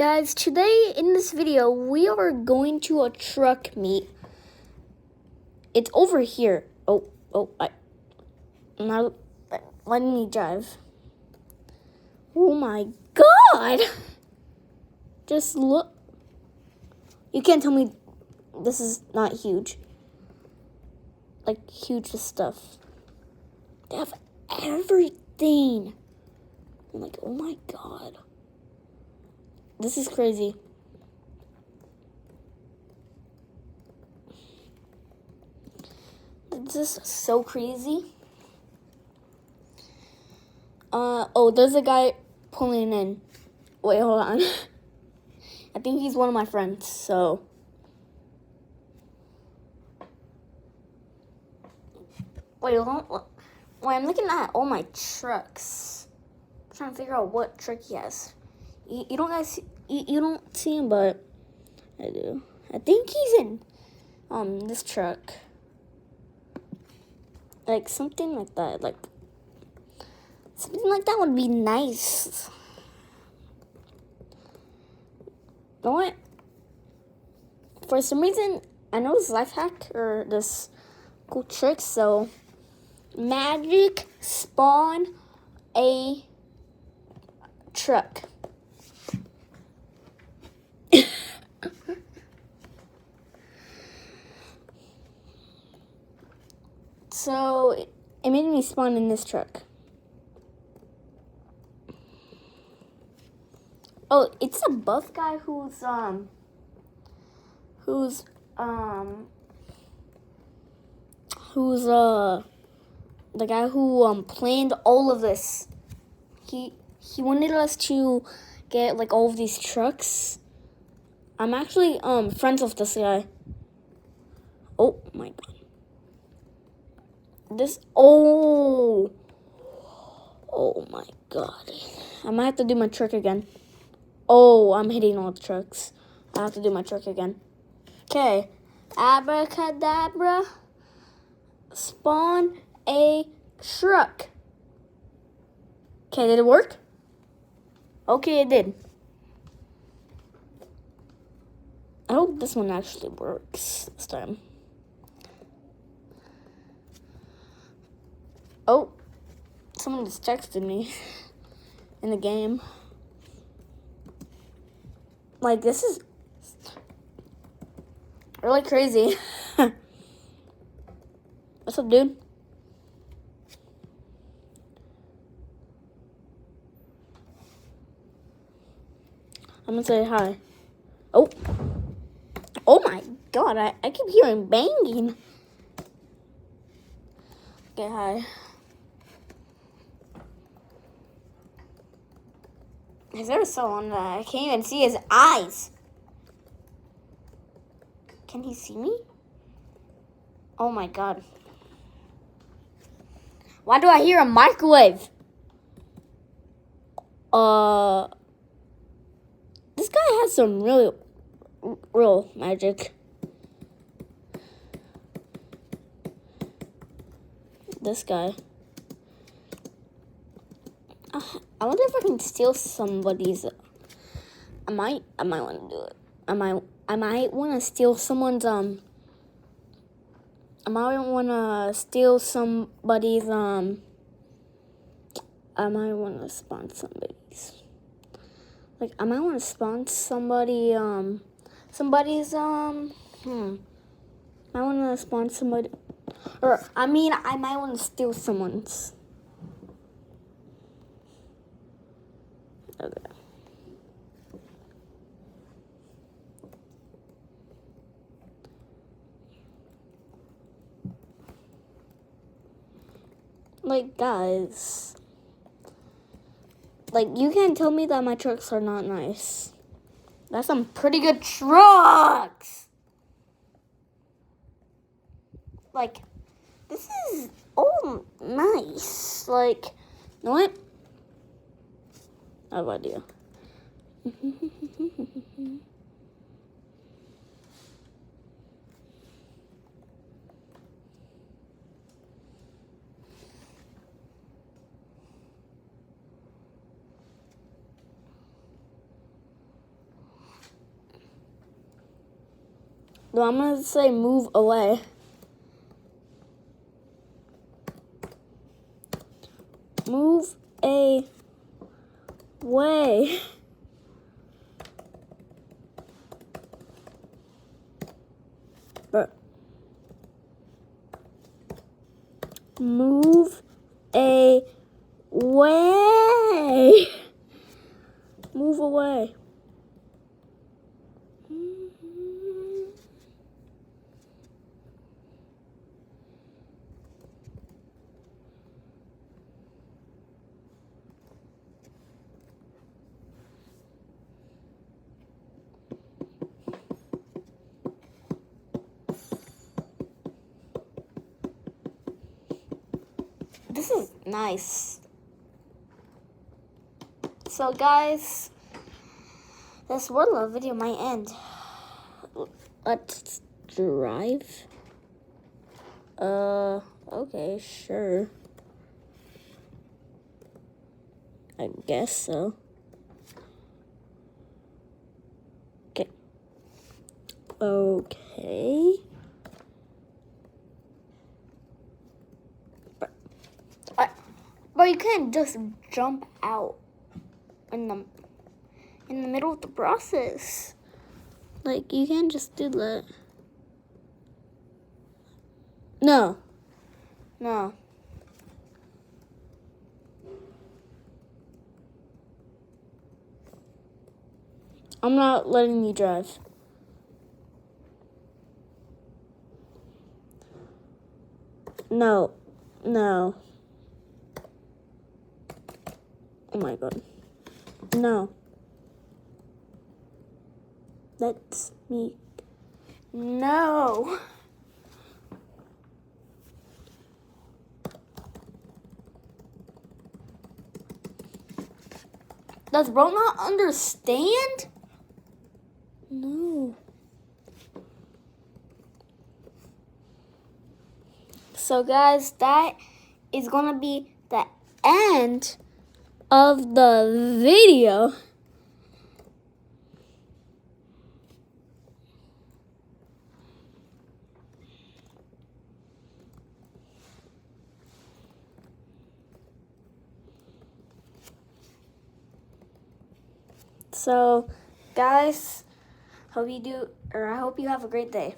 Guys, today in this video, we are going to a truck meet. It's over here. Now let me drive. Oh my God! Just look. You can't tell me this is not huge. Like, huge stuff. They have everything. I'm like, oh my God. This is crazy. This is so crazy. There's a guy pulling in. Wait, hold on. I think he's one of my friends, so. Wait, I'm looking at all my trucks. I'm trying to figure out what truck he has. You don't see him, but I do. I think he's in this truck. Like something like that. Like something like that would be nice. You know what? For some reason, I know this life hack or this cool trick. So, magic spawn a truck. So it made me spawn in this truck. Oh, it's a buff guy who's the guy who planned all of this. He wanted us to get like all of these trucks. I'm actually friends with this guy. Oh my God. Oh my God. I might have to do my trick again. Oh, I'm hitting all the trucks. I have to do my trick again. Okay. Abracadabra. Spawn a truck. Okay, did it work? Okay, it did. I hope this one actually works this time. Oh, someone just texted me in the game. Like, this is really crazy. What's up, dude? I'm gonna say hi. Oh my God, I keep hearing banging. Okay, hi. Is there someone that I can't even see his eyes? Can he see me? Oh my God. Why do I hear a microwave? This guy has some real magic. This guy. I wonder if I can steal somebody's. I might want to do it. I might want to steal someone's. I might want to steal somebody's. I might want to spawn somebody's. Like I might want to spawn somebody. Somebody's. I want to spawn somebody. Or I might want to steal someone's. Okay. Like, guys. Like, you can't tell me that my trucks are not nice. That's some pretty good trucks. Like, this is all nice. Like, you know what? I have an idea. No, I'm gonna say move away. Move away. But move away. Move away. This is nice. So guys, this Word Love video might end. Let's drive. Okay, sure. I guess so. Okay. But you can't just jump out in the middle of the process. Like, you can't just do that. No. I'm not letting you drive. No. Oh my God. No. That's me. No. Does bro not understand? No. So guys, that is gonna be the end of the video. So guys, I hope you have a great day.